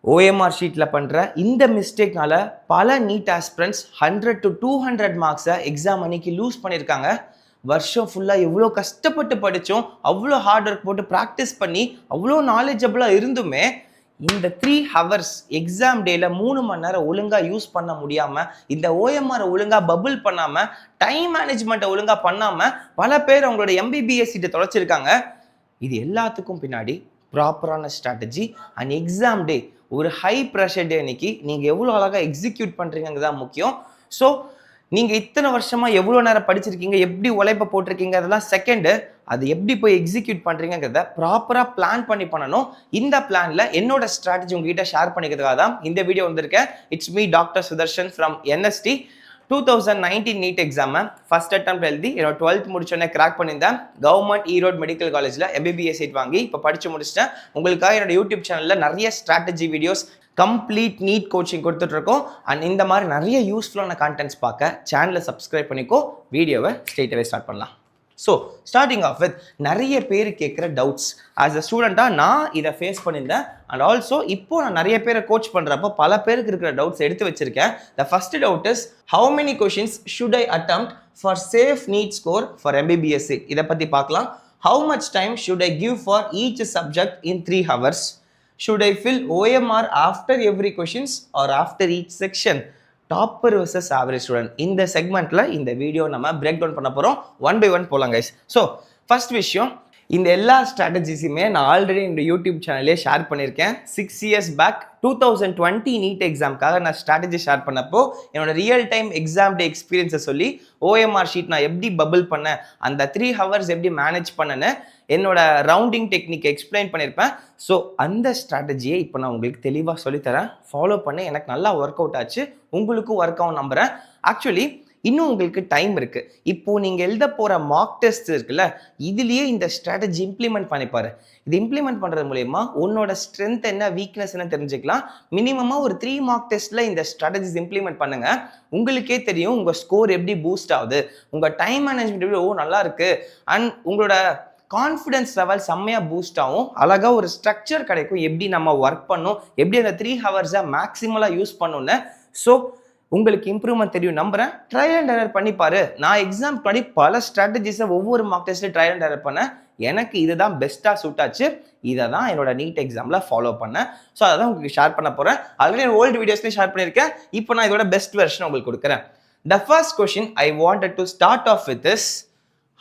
OMR ஷீட்டில் பண்ணுற இந்த மிஸ்டேக்னால பல நீட் ஆஸ்பிரண்ட்ஸ் 100 to 200 மார்க்ஸை எக்ஸாம் அன்னைக்கு லூஸ் பண்ணியிருக்காங்க. வருஷம் ஃபுல்லாக எவ்வளோ கஷ்டப்பட்டு படித்தோம், அவ்வளோ ஹார்ட் ஒர்க் போட்டு ப்ராக்டிஸ் பண்ணி அவ்வளோ நாலேஜபிளாக இருந்துமே இந்த 3 ஹவர்ஸ் எக்ஸாம் டேல 3 மணி நேரம் ஒழுங்காக யூஸ் பண்ண முடியாமல், இந்த OMR ஒழுங்காக பபுள் பண்ணாமல், டைம் மேனேஜ்மெண்ட்டை ஒழுங்காக பண்ணாமல் பல பேர் அவங்களோட MBBS சீட்டை தொலைச்சிருக்காங்க. இது எல்லாத்துக்கும் பின்னாடி ப்ராப்பரான ஸ்ட்ராட்டஜி அண்ட் எக்ஸாம் டே ஒரு ஹை ப்ரெஷர் டே அன்னைக்கு நீங்கள் எவ்வளோ அழகாக எக்ஸிக்யூட் பண்ணுறீங்கிறது தான் முக்கியம். ஸோ நீங்கள் இத்தனை வருஷமாக எவ்வளோ நேரம் படிச்சிருக்கீங்க, எப்படி உழைப்பை போட்டிருக்கீங்க, அதெல்லாம் செகண்டு. அது எப்படி போய் எக்ஸிக்யூட் பண்ணுறீங்கிறத ப்ராப்பராக பிளான் பண்ணி பண்ணணும். இந்த பிளானில் என்னோட ஸ்ட்ராட்டஜி உங்ககிட்ட ஷேர் பண்ணிக்கிறதுக்காக தான் இந்த வீடியோ வந்திருக்கேன். It's me doctor Sudharshan from NST. 2019 NEET எக்ஸாமை ஃபர்ஸ்ட் அட்டெம்ப்ட் எழுதி என்னோட 12th முடிச்சோடனே கிராக் பண்ணியிருந்தேன். கவர்மெண்ட் ஈரோடு மெடிக்கல் காலேஜில் MBBS சீட் வாங்கி இப்போ படித்து முடிச்சிட்டேன். உங்களுக்காக என்னோட யூடியூப் சேனலில் நிறைய strategy videos, complete NEET coaching கொடுத்துட்ருக்கோம். அண்ட் இந்த மாதிரி நிறைய யூஸ்ஃபுல்லான கான்டென்ட்ஸ் பார்க்க சேனலை சப்ஸ்கிரைப் பண்ணிக்கோ. வீடியோவை ஸ்ட்ரெயிட்டாகவே ஸ்டார்ட் பண்ணலாம். ஸோ ஸ்டார்டிங் ஆஃப் வித் நிறைய பேர் கேட்குற டவுட்ஸ். ஆஸ் அ ஸ்டூடெண்ட்டாக நான் இதை ஃபேஸ் பண்ணியிருந்தேன். அண்ட் ஆல்சோ இப்போ நான் நிறைய பேரை கோச் பண்ணுறப்போ பல பேருக்கு இருக்கிற டவுட்ஸ் எடுத்து வச்சிருக்கேன். The first doubt is how many questions should I attempt for safe NEET score for MBBS seat? இதை பற்றி பார்க்கலாம். How much time should I give for each subject in 3 hours? Should I fill OMR after every questions or after each section? Topper vs average student. இந்த செக்மெண்ட்ல இந்த video நம்ம break down பண்ண போகிறோம். 1 by 1 போகலாம் guys. So first விஷயம், இந்த எல்லா ஸ்ட்ராட்டஜிஸுமே நான் ஆல்ரெடி இந்த யூடியூப் சேனல்லே ஷேர் பண்ணியிருக்கேன். 6 years பேக் 2020 நீட் எக்ஸாம்க்காக நான் ஸ்ட்ராட்டஜி ஷேர் பண்ணப்போ என்னோட ரியல் டைம் எக்ஸாம் டே எக்ஸ்பீரியன்ஸை சொல்லி OMR ஷீட் நான் எப்படி பபிள் பண்ணேன், அந்த 3 hours எப்படி மேனேஜ் பண்ணேன்னு என்னோட ரவுண்டிங் டெக்னிக் எக்ஸ்பிளைன் பண்ணியிருப்பேன். ஸோ அந்த ஸ்ட்ராட்டஜியை இப்போ நான் உங்களுக்கு தெளிவாக சொல்லித்தரேன். ஃபாலோ பண்ணி எனக்கு நல்லா ஒர்க் அவுட் ஆச்சு, உங்களுக்கும் ஒர்க் ஆகும் நம்புகிறேன். ஆக்சுவலி இன்னும் உங்களுக்கு டைம் இருக்குது. இப்போது நீங்கள் எழுத போகிற மார்க் டெஸ்ட் இருக்குல்ல, இதுலேயே இந்த ஸ்ட்ராட்டஜி இம்ப்ளிமெண்ட் பண்ணிப்பாரு. இது இம்ப்ளிமெண்ட் பண்ணுறது மூலயமா உன்னோட ஸ்ட்ரென்த் என்ன, வீக்னஸ் என்ன தெரிஞ்சுக்கலாம். மினிமமாக ஒரு 3 மார்க் டெஸ்ட்டில் இந்த ஸ்ட்ராட்டஜிஸ் இம்ப்ளிமெண்ட் பண்ணுங்கள். உங்களுக்கே தெரியும் உங்கள் ஸ்கோர் எப்படி பூஸ்ட் ஆகுது, உங்கள் டைம் மேனேஜ்மெண்ட் எப்படி நல்லா இருக்குது, அண்ட் உங்களோட கான்ஃபிடன்ஸ் லெவல் செம்மையாக பூஸ்ட் ஆகும். அழகாக ஒரு ஸ்ட்ரக்சர் கிடைக்கும், எப்படி நம்ம ஒர்க் பண்ணணும், எப்படி அந்த 3 hours மேக்ஸிமலாக யூஸ் பண்ணணும்னு. ஸோ உங்களுக்கு இம்ப்ரூவ்மெண்ட் தெரியும் நம்புறேன். ட்ரையல் அண்ட் எரர் பண்ணிப்பாரு. நான் எக்ஸாம் பண்ணி பல ஸ்ட்ராட்டஜிஸை ஒவ்வொரு மார்க் டெஸ்ட்லையும் ட்ரையல் அண்ட் எரர் பண்ணேன். எனக்கு இதுதான் பெஸ்ட்டாக சூட் ஆச்சு. இதை தான் என்னோட நீட் எக்ஸாமில் ஃபாலோ பண்ணேன். ஸோ அதை தான் உங்களுக்கு ஷேர் பண்ண போகிறேன். ஆல்ரெடி ஓல்டு வீடியோஸ்லேயும் ஷேர் பண்ணியிருக்கேன். இப்போ நான் இதோட பெஸ்ட் வெர்ஷன் உங்களுக்கு கொடுக்குறேன். The first question I wanted to start off with is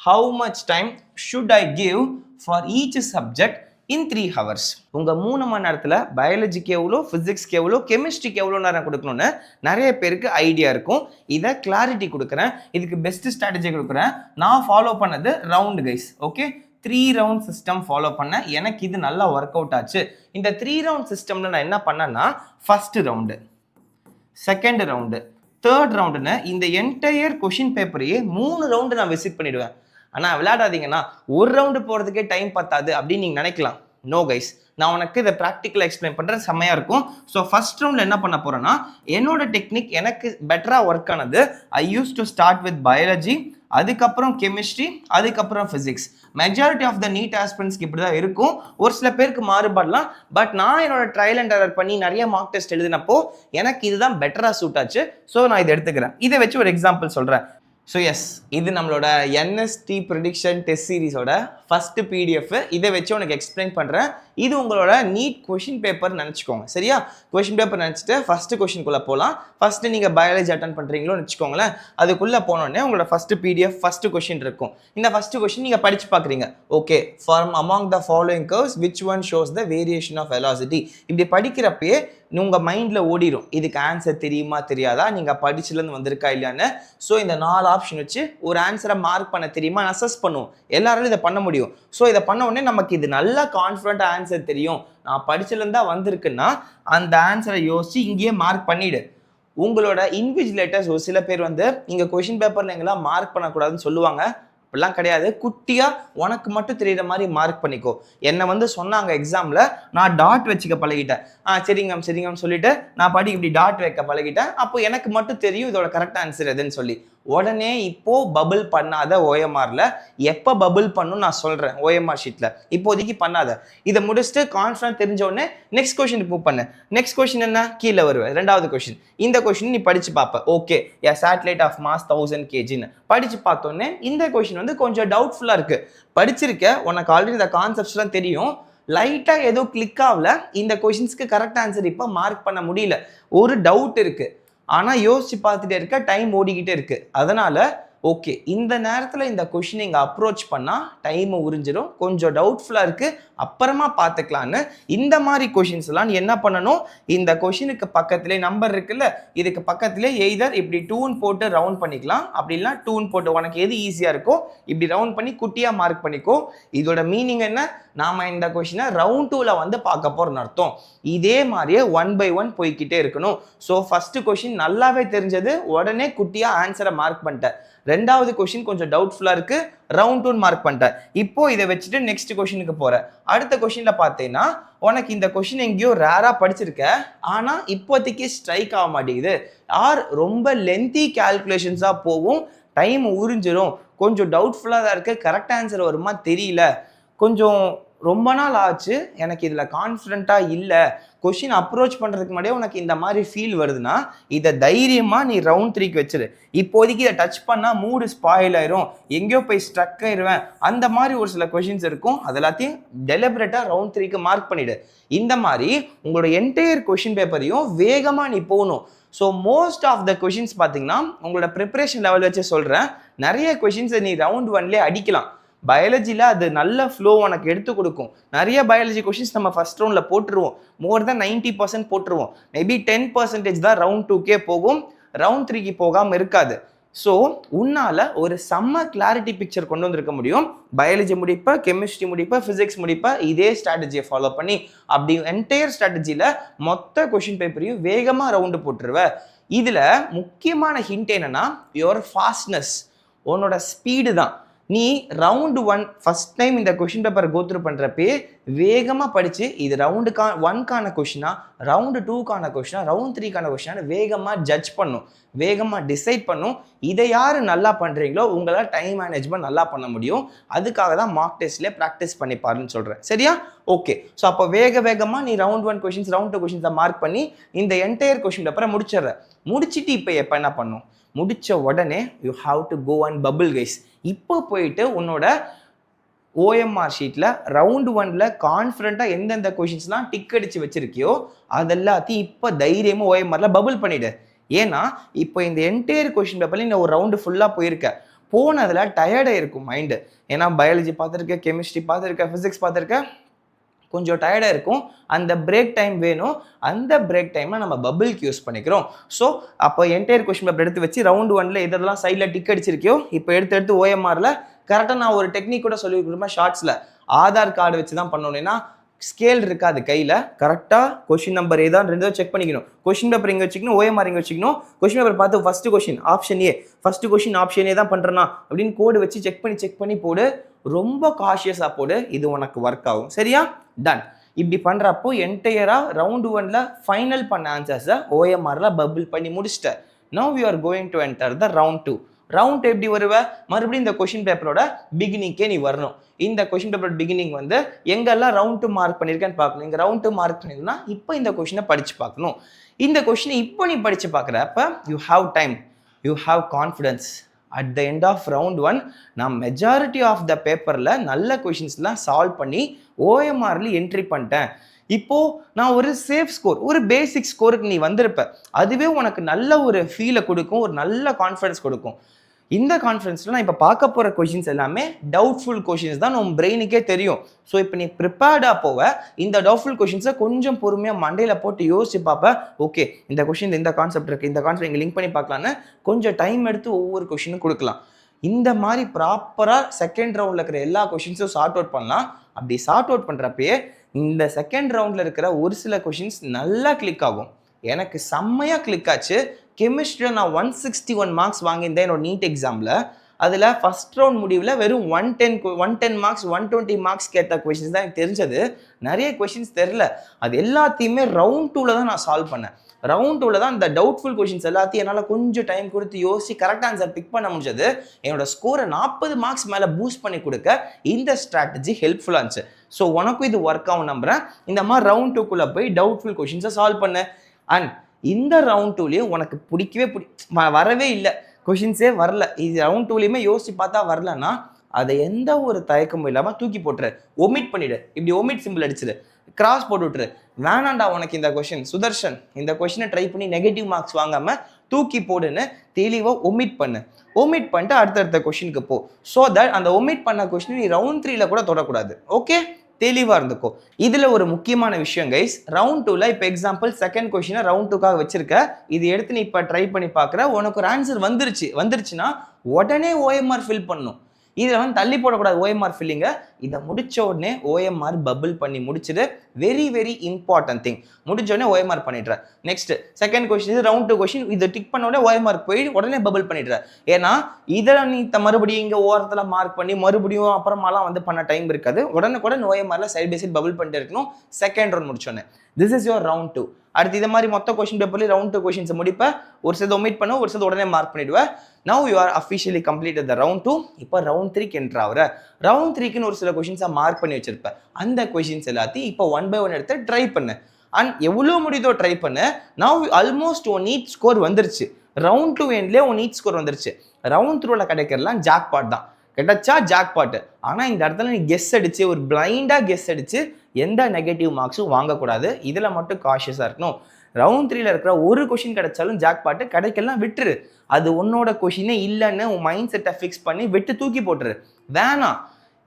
how much time should I give for each subject in 3 hours? உங்கள் 3 மணி நேரத்தில் பயாலஜிக்கு எவ்வளோ, ஃபிசிக்ஸ்க்கு எவ்வளோ, கெமிஸ்ட்ரிக்கு எவ்வளோ நேரம் கொடுக்கணும்னு நிறைய பேருக்கு ஐடியா இருக்கும். இதை கிளாரிட்டி கொடுக்குறேன். இதுக்கு பெஸ்ட் ஸ்ட்ராட்டஜி கொடுக்குறேன். நான் ஃபாலோ பண்ணது round guys. Okay, 3 round system follow பண்ணேன். எனக்கு இது நல்லா ஒர்க் அவுட் ஆச்சு. இந்த 3 round சிஸ்டமில் நான் என்ன பண்ணேன்னா, first round, second round, third ரவுண்டுன்னு இந்த என்டையர் கொஷின் பேப்பரையே 3 ரவுண்டு நான் விசிட் பண்ணிடுவேன். ஆனால் விளையாடாதீங்கன்னா ஒரு ரவுண்டு போகிறதுக்கே டைம் பத்தாது அப்படின்னு நீங்கள் நினைக்கலாம். நோ கைஸ், நான் உனக்கு இதை ப்ராக்டிக்கலாக எக்ஸ்பிளைன் பண்ணுறேன், செம்மையாக இருக்கும். ஸோ ஃபர்ஸ்ட் ரவுண்டில் என்ன பண்ண போகிறேன்னா, என்னோட டெக்னிக் எனக்கு பெட்டராக ஒர்க் ஆனது. I use to start with biology, அதுக்கப்புறம் கெமிஸ்ட்ரி, அதுக்கப்புறம் physics. Majority of the NEET ஆஸ்பிரண்ட்ஸ்க்கு இப்படி தான் இருக்கும். ஒரு சில பேருக்கு மாறுபடலாம். பட் நான் என்னோட ட்ரையல் அண்ட் எரர் பண்ணி நிறைய மார்க் டெஸ்ட் எழுதினப்போ எனக்கு இதுதான் பெட்டராக சூட் ஆச்சு. ஸோ நான் இதை எடுத்துக்கிறேன். இதை வச்சு ஒரு எக்ஸாம்பிள் சொல்கிறேன். ஸோ எஸ், இது நம்மளோட NST ப்ரெடிக்ஷன் டெஸ்ட் சீரிஸோட ஃபஸ்ட்டு PDF. இதை வச்சு உனக்கு எக்ஸ்பிளைன் பண்ணுறேன். இது உங்களோட நீட் கொஷின் பேப்பர் நினச்சிக்கோங்க. சரியா? கொஷின் பேப்பர் நினச்சிட்டு ஃபஸ்ட்டு கொஷின்குள்ளே போகலாம். ஃபஸ்ட்டு நீங்கள் பயாலஜி அட்டன் பண்ணுறீங்களோன்னு வச்சுக்கோங்களேன். அதுக்குள்ளே போனோடனே உங்களோட ஃபஸ்ட்டு PDF ஃபஸ்ட்டு கொஷின் இருக்கும். இந்த ஃபஸ்ட்டு கொஷின் நீங்கள் படித்து பார்க்குறீங்க. Okay, from among the following curves which one shows the variation of velocity. இப்படி படிக்கிறப்பயே உங்கள் மைண்டில் ஓடிடும், இதுக்கு ஆன்சர் தெரியுமா தெரியாதா, நீங்கள் படிச்சுலேருந்து வந்திருக்கா இல்லையான்னு. ஸோ இந்த 4 ஆப்ஷன் வச்சு ஒரு ஆன்சரை மார்க் பண்ண தெரியுமா அசஸ் பண்ணுவோம். எல்லாராலும் இதை பண்ண முடியும். ஸோ இதை பண்ண உடனே நமக்கு இது நல்லா கான்ஃபிடென்ட்டாக ஆன்சர் தெரியும், நான் படிச்சுலேருந்தா வந்திருக்குன்னா அந்த ஆன்சரை யோசிச்சு இங்கேயே மார்க் பண்ணிவிடு. உங்களோட இன்விஜிலேட்டர்ஸ் ஒரு சில பேர் இங்கே கொஷின் பேப்பரில் எங்கெல்லாம் மார்க் பண்ணக்கூடாதுன்னு சொல்லுவாங்க. அப்படிலாம் கிடையாது. குட்டியாக உனக்கு மட்டும் தெரியுற மாதிரி மார்க் பண்ணிக்கோ. என்னை சொன்னாங்க எக்ஸாமில், நான் டாட் வச்சுக்க பழகிட்டேன். சரிங்க சரிங்கன்னு சொல்லிட்டு நான் இப்படி டாட் வைக்க பழகிட்டேன். அப்போ எனக்கு மட்டும் தெரியும் இதோட கரெக்ட் ஆன்சர் எதுன்னு சொல்லி. உடனே இப்போ பபிள் பண்ணாத ஓஎம்ஆர்ல. எப்போ பபிள் பண்ணும் நான் சொல்றேன் ஓஎம்ஆர் ஷீட்ல. இப்போதைக்கு பண்ணாத. இதை முடிச்சுட்டு கான்ஃபிடன்ட் தெரிஞ்ச உடனே நெக்ஸ்ட் கொஸ்டின் மூவ் பண்ணு. நெக்ஸ்ட் கொஸ்டின் என்ன, கீழே வருவேன். ரெண்டாவது கொஸ்டின். இந்த கொஸ்டின் நீ படிச்சு பார்ப்ப. Okay, a satellite of mass 1000 kgன்னு படிச்சு பார்த்தோன்னே இந்த கொஸ்டின் வந்து கொஞ்சம் டவுட்ஃபுல்லா இருக்கு. படிச்சிருக்க, உனக்கு ஆல்ரெடி இந்த கான்செப்ட்ஸ்லாம் தெரியும், லைட்டா ஏதோ கிளிக் ஆகல, இந்த கொஸ்டின்ஸ்க்கு கரெக்ட் ஆன்சர் இப்போ மார்க் பண்ண முடியல, ஒரு டவுட் இருக்கு. ஆனா யோசிச்சு பார்த்துட்டே இருக்க, டைம் ஓடிக்கிட்டே இருக்கு. அதனால ஓகே, இந்த நேரத்தில் இந்த கொஷின் இங்கே அப்ரோச் பண்ணால் டைம் உறிஞ்சிடும், கொஞ்சம் டவுட்ஃபுல்லாக இருக்குது, அப்புறமா பார்த்துக்கலான்னு. இந்த மாதிரி கொஷின்ஸ்லாம் என்ன பண்ணணும், இந்த கொஷினுக்கு பக்கத்துலேயே நம்பர் இருக்குல்ல, இதுக்கு பக்கத்துலேயே எய்தர் இப்படி டூன் போட்டு ரவுண்ட் பண்ணிக்கலாம், அப்படின்னா டூன் போட்டு உனக்கு எது ஈஸியாக இருக்கோ இப்படி ரவுண்ட் பண்ணி குட்டியாக மார்க் பண்ணிக்கோ. இதோட மீனிங் என்ன, நாம இந்த கொஷினை ரவுண்ட் 2ல வந்து பார்க்க போறோம்னு அர்த்தம். இதே மாதிரியே 1 by 1 போய்கிட்டே இருக்கணும். ஸோ ஃபர்ஸ்ட் கொஷின் நல்லாவே தெரிஞ்சது, உடனே குட்டியா ஆன்சரை மார்க் பண்ணிட்டேன். ரெண்டாவது கொஷின் கொஞ்சம் டவுட்ஃபுல்லா இருக்கு, ரவுண்ட் 2 மார்க் பண்ணிட்டேன். இப்போ இதை வச்சுட்டு நெக்ஸ்ட் கொஷினுக்கு போறேன். அடுத்த கொஷின்ல பார்த்தீங்கன்னா உனக்கு இந்த கொஷின் எங்கேயோ ரேரா படிச்சிருக்க, ஆனா இப்போதைக்கு ஸ்ட்ரைக் ஆக மாட்டேங்குது, ஆர் ரொம்ப லென்த்தி கால்குலேஷன்ஸா போகும், டைம் உறிஞ்சிரும், கொஞ்சம் டவுட்ஃபுல்லா தான் இருக்கு, கரெக்ட் ஆன்சர் வருமா தெரியல, கொஞ்சம் ரொம்ப நாள் ஆச்சு, எனக்கு இதில் கான்ஃபிடென்ட்டாக இல்லை, கொஷின் அப்ரோச் பண்ணுறதுக்கு முன்னாடியே உனக்கு இந்த மாதிரி ஃபீல் வருதுன்னா இதை தைரியமாக நீ ரவுண்ட் 3க்கு வச்சிரு. இப்போதைக்கு இதை டச் பண்ணால் மூடு ஸ்பாயில் ஆயிரும், எங்கேயோ போய் ஸ்ட்ரக் ஆயிடுவேன், அந்த மாதிரி ஒரு சில கொஷின்ஸ் இருக்கும். அது எல்லாத்தையும் டெலிபரேட்டாக ரவுண்ட் 3க்கு மார்க் பண்ணிவிடு. இந்த மாதிரி உங்களோட என்டையர் கொஷின் பேப்பரையும் வேகமாக நீ போகணும். So most of the questions பார்த்தீங்கன்னா உங்களோட ப்ரிப்பரேஷன் லெவல் வச்சு சொல்கிறேன், நிறைய கொஷின்ஸை நீ ரவுண்ட் 1லேயே அடிக்கலாம். பயாலஜியில் அது நல்ல ஃப்ளோ உனக்கு எடுத்து கொடுக்கும். நிறைய பயாலஜி கொஷின்ஸ் நம்ம ஃபர்ஸ்ட் ரவுண்டில் போட்டுருவோம், மோர் தென் 90% போட்டுருவோம். மேபி 10% தான் ரவுண்ட் 2க்கே போகும், ரவுண்ட் 3க்கு போகாமல் இருக்காது. ஸோ உன்னால் ஒரு செம்ம கிளாரிட்டி பிக்சர் கொண்டு வந்திருக்க முடியும். பயாலஜி முடிப்ப, கெமிஸ்ட்ரி முடிப்ப, ஃபிசிக்ஸ் முடிப்ப, இதே ஸ்ட்ராட்டஜியை ஃபாலோ பண்ணி அப்படி என்டையர் ஸ்ட்ராட்டஜியில் மொத்த கொஷின் பேப்பரையும் வேகமாக ரவுண்டு போட்டுருவேன். இதில் முக்கியமான ஹிண்ட் என்னன்னா யுவர் ஃபாஸ்ட்னஸ், உன்னோட ஸ்பீடு தான். நீ ரவுண்டு 1 ஃபர்ஸ்ட் டைம் இந்த கொஷின் பேப்பரை கோத்ரூ பண்ணுறப்பே வேகமாக படித்து இது ரவுண்டு 1க்கான கொஷினா, ரவுண்டு 2க்கான கொஷினா, ரவுண்ட் 3க்கான கொஷினான்னு வேகமாக ஜட்ஜ் பண்ணும், வேகமாக டிசைட் பண்ணும். இதை யார் நல்லா பண்ணுறீங்களோ உங்களால் டைம் மேனேஜ்மெண்ட் நல்லா பண்ண முடியும். அதுக்காக தான் மார்க் டெஸ்ட்லேயே ப்ராக்டிஸ் பண்ணி பாருன்னு சொல்கிறேன். சரியா? ஓகே. ஸோ அப்போ வேகமாக நீ ரவுண்ட் 1 கொஷின்ஸ், ரவுண்ட் 2 கொஷின்ஸை மார்க் பண்ணி இந்த என்டையர் கொஷின் பேப்பரை முடிச்சிடுற. முடிச்சுட்டு இப்போ எப்போ என்ன பண்ணும், முடிச்ச உடனே you have to go and bubble guys. இப்போ போயிட்டு உன்னோட ஓஎம்ஆர் ஷீட்டில் ரவுண்ட் 1ல கான்ஃபிடென்ட்டாக எந்தெந்த கொஷின்ஸ்லாம் டிக் அடித்து வச்சிருக்கியோ அதெல்லாத்தையும் இப்போ தைரியமாக ஓஎம்ஆரில் பபிள் பண்ணிவிடு. ஏன்னா இப்போ இந்த என்டையர் கொஷின் பேப்பரில் நீ ஒரு ரவுண்டு ஃபுல்லாக போயிருக்க, போனதில் டயர்டாக இருக்கும் மைண்டு. ஏன்னா பயாலஜி பார்த்துருக்க, கெமிஸ்ட்ரி பார்த்துருக்க, ஃபிசிக்ஸ் பார்த்துருக்க, கொஞ்சம் டயர்டாக இருக்கும். அந்த பிரேக் டைம் வேணும், அந்த பிரேக் டைமை நம்ம பபிள்க்கு யூஸ் பண்ணிக்கிறோம். ஸோ அப்போ என்டையர் கொஸ்டின் பேப்பர் எடுத்து வச்சு ரவுண்ட் 1ல இதெல்லாம் சைடில் டிக் அடிச்சிருக்கியோ இப்போ எடுத்து ஓஎம்ஆரில் கரெக்டாக நான் ஒரு டெக்னிக் கூட சொல்லி கொடுப்பேன் ஷார்ட்ஸில். ஆதார் கார்டு வச்சு தான் பண்ணணும்னா ஸ்கேல் இருக்காது கையில், கரெக்டாக கொஷின் நம்பர் ஏதான் ரெண்டோ செக் பண்ணிக்கணும். கொஷின் பேப்பர் இங்கே வச்சுக்கணும், ஓஎம்ஆர் இங்கே வச்சுக்கணும். கொஷின் பேப்பர் பார்த்து first question option A, first question option A தான் பண்ணுறேன்னா அப்படின்னு கோடு வச்சு செக் பண்ணி போடு. ரொம்ப காஷியஸாக போடு, இது உனக்கு ஒர்க் ஆகும். சரியா? டன். இப்படி பண்ணுறப்போ என்டையராக ரவுண்ட் 1ல ஃபைனல் பண்ண ஆன்சர்ஸை ஓஎம்ஆரில் பபிள் பண்ணி முடிச்சிட்ட. Now you are going to enter the round 2. Round எப்படி வருவ, மறுபடியும் இந்த கொஷின் பேப்பரோட பிகினிங்கே நீ வரணும். இந்த கொஷின் பேப்பரோட பிகினிங் வந்து எங்கெல்லாம் ரவுண்ட் 2 மார்க் பண்ணியிருக்கேன்னு பார்க்கணும். இங்கே ரவுண்ட் 2 மார்க் பண்ணியிருந்தா இப்போ இந்த கொஷினை படித்து பார்க்கணும். இந்த கொஷினை இப்போ நீ படித்து பார்க்குறப்ப you have time, you have confidence. At the end of round 1 நான் மெஜாரிட்டி ஆஃப் த பேப்பரில் நல்ல கொஷின்ஸ்லாம் சால்வ் பண்ணி ஓஎம்ஆர்ல என்ட்ரி பண்ணிட்டேன். இப்போ நான் ஒரு சேஃப் ஸ்கோர், ஒரு பேசிக் ஸ்கோருக்கு நீ வந்திருப்ப, அதுவே உனக்கு நல்ல ஒரு ஃபீலை கொடுக்கும், ஒரு நல்ல கான்ஃபிடன்ஸ் கொடுக்கும். இந்த கான்ஃபிடன்ஸில் நான் இப்போ பார்க்க போகிற கொஷின்ஸ் எல்லாமே டவுட்ஃபுல் கொஷின்ஸ் தான் உன் பிரெயினுக்கே தெரியும். ஸோ இப்போ நீ ப்ரிப்பேர்டாக போவ, இந்த டவுட்ஃபுல் கொஷின்ஸை கொஞ்சம் பொறுமையாக மண்டையில் போட்டு யோசிச்சு பார்ப்ப. ஓகே, இந்த கொஷின் இந்த கான்செப்ட் இருக்குது, இந்த கான்செப்ட் இங்கே லிங்க் பண்ணி பார்க்கலான்னு கொஞ்சம் டைம் எடுத்து ஒவ்வொரு கொஷினும் கொடுக்கலாம். இந்த மாதிரி ப்ராப்பராக செகண்ட் ரவுண்டில் இருக்கிற எல்லா கொஷின்ஸும் சார்ட் அவுட் பண்ணலாம். அப்படி சார்ட் அவுட் பண்ணுறப்பயே இந்த செகண்ட் ரவுண்டில் இருக்கிற ஒரு சில கொஷின்ஸ் நல்லா கிளிக் ஆகும். எனக்கு செம்மையாக கிளிக் ஆச்சு. கெமிஸ்ட்ரியில் நான் 161 மார்க்ஸ் வாங்கியிருந்தேன் என்னோட நீட் எக்ஸாமில். அதில் ஃபர்ஸ்ட் ரவுண்ட் முடிவில் வெறும் 110 மார்க்ஸ் 120 மார்க்ஸ் கேட்ட கொஷின்ஸ் தான் எனக்கு தெரிஞ்சது. நிறைய கொஷின்ஸ் தெரில. அது எல்லாத்தையுமே ரவுண்ட் 2ல் தான் நான் சால்வ் பண்ணேன். ரவுண்ட் 2ல் தான் இந்த டவுட்ஃபுல் கொஷின்ஸ் எல்லாத்தையும் என்னால் கொஞ்சம் டைம் கொடுத்து யோசிச்சு கரெக்ட் ஆன்சர் பிக் பண்ண முடிஞ்சது. என்னோட ஸ்கோரை 40 மார்க்ஸ் மேலே பூஸ்ட் பண்ணி கொடுக்க இந்த ஸ்ட்ராட்டஜி ஹெல்ப்ஃபுல்லாக இருந்துச்சு. ஸோ உனக்கும் இது ஒர்க் ஆகும் நம்புறேன். இந்த மாதிரி ரவுண்ட் 2க்குள்ளே போய் டவுட்ஃபுல் கொஷின்ஸை சால்வ் பண்ணு. அண்ட் இந்த ரவுண்ட் 2லேயும் உனக்கு வரவே இல்லை, கொஷின்ஸே வரல, இது ரவுண்ட் 2லையுமே யோசிச்சு பார்த்தா வரலன்னா அதை எந்த ஒரு தயக்கமும் இல்லாமல் தூக்கி போட்டுரு, ஒமிட் பண்ணிடு. இப்படி ஒமிட் சிம்பிள் அடிச்சிடு, கிராஸ் போட்டு விட்டுரு. வேணாண்டா உனக்கு இந்த கொஷின் சுதர்ஷன், இந்த கொஷினை ட்ரை பண்ணி நெகட்டிவ் மார்க்ஸ் வாங்காம தூக்கி போடுன்னு தெளிவாக ஒமிட் பண்ணு. ஒமிட் பண்ணிட்டு அடுத்தடுத்த கொஷினுக்கு போ. ஸோ தட் அந்த ஒமிட் பண்ண கொஷின் நீ ரவுண்ட் 3ல் கூட தொடக்கூடாது. ஓகே, தெளிவாக இருந்துக்கோ. இதில் ஒரு முக்கியமான விஷயம் கைஸ், ரவுண்ட் 2ல் இப்போ எக்ஸாம்பிள் செகண்ட் கொஷினை ரவுண்ட் 2க்காக வச்சிருக்க, இது எடுத்து நீ இப்போ ட்ரை பண்ணி பார்க்குற, உனக்கு ஒரு ஆன்சர் வந்துருச்சுன்னா உடனே OMR ஃபில் பண்ணும். இதில் வந்து தள்ளி போடக்கூடாது OMR ஃபில்லிங்க. இதை முடிச்ச உடனே OMR பபிள் பண்ணி முடிச்சுட்டு, வெரி வெரி இம்பார்ட்டன்ட் திங், முடிஞ்ச உடனே OMR பண்ணிடுற. நெக்ஸ்ட் செகண்ட் கொஸ்டின், இது ரவுண்ட் 2 கொஸ்டின், இதை டிக் பண்ண உடனே OMR போய் உடனே பபிள் பண்ணிடுற. ஏன்னா இதில் நீ மறுபடியும் இங்கே ஓரத்தில் மார்க் பண்ணி மறுபடியும் அப்புறமாலாம் வந்து பண்ண டைம் இருக்காது. உடனுக்குடன் OMRல சைட் பை சைட் பபிள் பண்ணிட்டு இருக்கணும். செகண்ட் ரவுண்ட் முடிச்சோன்னே திஸ் இஸ் யோர் ரவுண்ட் 2. அடுத்து இதை மாதிரி மொத்த கொஸ்டின் பேப்பர்லேயே ரவுண்ட் 2 கொஸ்டின்ஸை முடிப்பேன். ஒரு சில ஒமிட் பண்ண, ஒரு சில உடனே மார்க் பண்ணிடுவேன். Now you are officially completed the round 2. இப்போ ரவுண்ட் 3க்கு என்ட்ரு ஆகிற. ரவுண்ட் 3க்குன்னு ஒரு சில கொஸ்டின்ஸை மார்க் பண்ணி வச்சிருப்பேன். அந்த கொஸ்டின்ஸ் எல்லாத்தையும் இப்போ 1 by 1 எடுத்து ட்ரை பண்ணு. அண்ட் எவ்வளோ முடியுதோ ட்ரை பண்ணு. நவ் ஆல்மோஸ்ட் உன் நீட் ஸ்கோர் வந்துருச்சு. ரவுண்ட் 2 எண்ட்லேயே உன் நீட் ஸ்கோர் வந்துருச்சு. ரவுண்ட் 3ல் கிடைக்கிறலாம் ஜாக் பாட் தான், கிடைச்சா ஜாக் பாட்டு. ஆனால் இந்த இடத்துல நீ கெஸ் அடிச்சு, ஒரு பிளைண்டாக கெஸ் அடிச்சு எந்த நெகட்டிவ் மார்க்ஸும் வாங்கக்கூடாது. இதில் மட்டும் காஷியஸாக இருக்கணும். ரவுண்ட் 3ல் இருக்கிற ஒரு கொஷின் கிடைச்சாலும் ஜாக் பாட்டு, கிடைக்கலாம் விட்டுரு. அது உன்னோட கொஷினே இல்லைன்னு உன் மைண்ட் செட்டை ஃபிக்ஸ் பண்ணி விட்டு தூக்கி போட்டுரு. வேணாம்,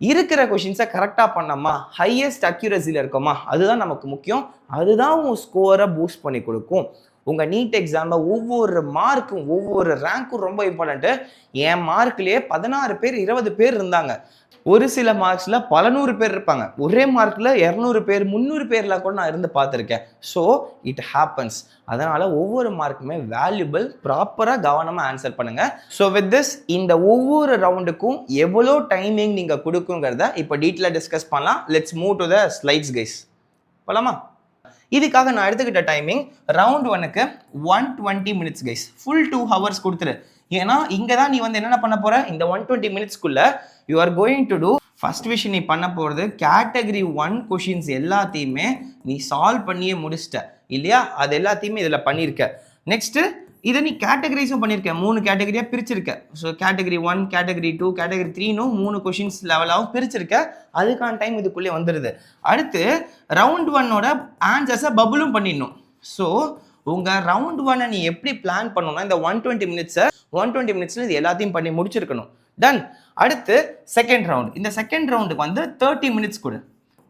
இருக்கிற கொஷின்ஸை கரெக்டாக பண்ணோமா, ஹையஸ்ட் அக்யூரசியில் இருக்கோமா, அதுதான் நமக்கு முக்கியம். அதுதான் உன் ஸ்கோரை பூஸ்ட் பண்ணி கொடுக்கும். உங்கள் நீட் எக்ஸாமில் ஒவ்வொரு மார்க்கும் ஒவ்வொரு ரேங்க்கும் ரொம்ப இம்பார்ட்டண்ட்டு. என் மார்க்லேயே 16 பேர் 20 பேர் இருந்தாங்க. ஒரு சில மார்க்ஸில் பல 100 பேர் இருப்பாங்க. ஒரே மார்க்கில் 200 பேர் 300 பேர்லாம் கூட நான் இருந்து பார்த்துருக்கேன். So it happens. அதனால் ஒவ்வொரு மார்க்குமே வேல்யூபிள், ப்ராப்பராக கவனமாக ஆன்சர் பண்ணுங்கள். ஸோ வித் திஸ், இந்த ஒவ்வொரு ரவுண்டுக்கும் எவ்வளோ டைமிங் நீங்கள் கொடுக்குங்கிறத இப்போ டீட்டெயிலாக டிஸ்கஸ் பண்ணலாம். Let's move to the slides guys. போலாமா? இதுக்காக நான் எடுத்துக்கிட்ட டைமிங் ரவுண்ட் 1க்கு 120 மினிட்ஸ் கைஸ். ஃபுல் 2 hours கொடுத்துரு. ஏன்னா இங்கே தான் நீ வந்து என்னென்ன பண்ண போகிற, இந்த 120 மினிட்ஸ்க்குள்ளே you are going to do first விஷயம். நீ பண்ண போகிறது கேட்டகரி 1 கொஷின்ஸ் எல்லாத்தையுமே நீ சால்வ் பண்ணியே முடிச்சிட்ட இல்லையா? அது எல்லாத்தையுமே இதில் பண்ணியிருக்க. நெக்ஸ்ட்டு இதை நீ கேட்டகரிஸும் பண்ணியிருக்க, 3 கேட்டகரியாக பிரிச்சிருக்க. ஸோ கேட்டகரி 1, கேட்டகரி 2, கேட்டகரி 3ன்னு 3 கொஷின்ஸ் லெவலாகவும் பிரிச்சிருக்க. அதுக்கான டைம் இதுக்குள்ளே வந்துடுது. அடுத்து ரவுண்ட் 1ஓட ஆன்சர்ஸை பபுளும் பண்ணிடணும். ஸோ உங்கள் ரவுண்ட் 1 நீ எப்படி பிளான் பண்ணணும்னா, இந்த 120 மினிட்ஸில் இது எல்லாத்தையும் பண்ணி முடிச்சிருக்கணும். டன். அடுத்து செகண்ட் ரவுண்ட். இந்த செகண்ட் ரவுண்டுக்கு வந்து 30 மினிட்ஸ் கொடு.